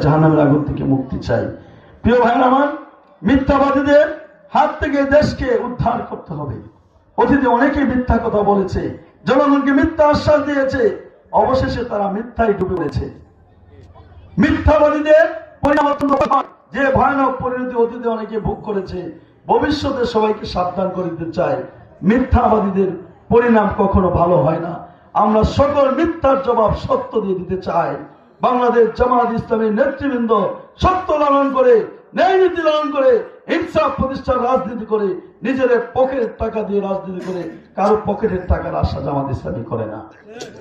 জাহান্নামের আগুন থেকে মুক্তি চাই। প্রিয় ভাইরা আমার, মিথ্যাবাদীদের হাত থেকে দেশকে উদ্ধার করতে হবে। অতীতে অনেকেই মিথ্যা কথা বলেছে, জনগণকে মিথ্যা আশ্বাস দিয়েছে, অবশেষে তারা মিথ্যায় ডুবে পড়েছে। মিথ্যাবাদীদের পরিণাম যে ভয়ানক পরিণতি অতীতে অনেকে ভোগ করেছে, ভবিষ্যতে সবাইকে সাবধান করে দিতে চায়, মিথ্যাবাদীদের পরিণাম কখনো ভালো হয় না। আমরা সকল মিথ্যার জবাব সত্য দিয়ে দিতে চাই। বাংলাদেশ জামাত ইসলামীর নেতৃবৃন্দ সত্য লালন করে, ন্যায় নীতি লালন করে, ইনসাফ প্রতিষ্ঠার রাজনীতি করে, নিজের পকেটের টাকা দিয়ে রাজনীতি করে, কারো পকেটের টাকার আশা জামাত ইসলামী করে না।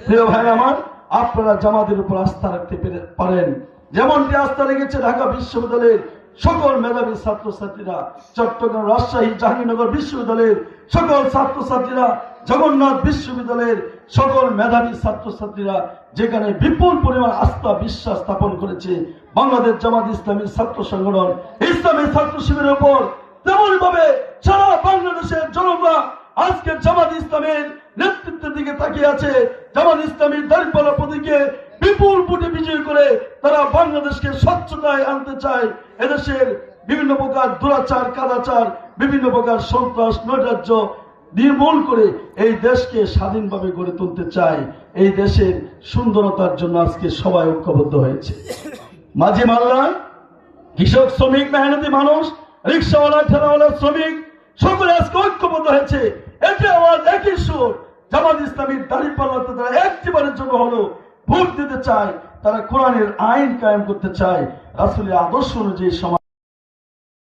প্রিয় ভাই আমার, আপনারা জামাতের উপর আস্থা রাখতে পারেন, যেমনটি আস্থা রেখেছে ঢাকা বিশ্ববিদ্যালয়ের সকল মেধাবী ছাত্রছাত্রীরা, চট্টগ্রাম, রাজশাহী, জাহাঙ্গীরনগর বিশ্ববিদ্যালয়ের সকল ছাত্রছাত্রীরা, জগন্নাথ বিশ্ববিদ্যালয়ের সকল মেধাবী ছাত্রছাত্রীরা যেখানে বিপুল পরিমাণ আস্থা বিশ্বাস স্থাপন করেছে বাংলাদেশ জামাত ইসলামীর ছাত্র সংগঠন ইসলামী ছাত্র শিবিরের উপর, তেমনি ভাবে সারা বাংলাদেশের জনতা আজকে জামাত ইসলামের নেতৃত্বের দিকে তাকিয়ে আছে। জামাত ইসলামীর দাঁড়িপাল্লা প্রতীকে বিপুল ভোটে বিজয় করে তারা বাংলাদেশকে স্বচ্ছতায় আনতে চায়। এদেশের বিভিন্ন প্রকার দুরাচার, কাদাচার, বিভিন্ন প্রকার সন্ত্রাস, নৈরাজ্য নির্মূল করে এই দেশকে স্বাধীনভাবে গড়ে তুলতে চায়। এই দেশের সুন্দরতার জন্য আজকে সবাই ঐক্যবদ্ধ হয়েছে। মাঝি মাল্লা, কৃষক, শ্রমিক, মেহনতি মানুষ, রিক্সাওয়ালা, ঠেলাওয়ালা, শ্রমিক সকলে আজকে ঐক্যবদ্ধ হয়েছে। এটি আওয়াজ, একই সুর। জামাত ইসলামীর দাঁড়িপাল্লাতে তারা একটিবারের জন্য হলো ভোট দিতে চায়, তারা কোরআনের আইন কায়েম করতে চায়, রাসূলের আদর্শ অনুযায়ী সমাজ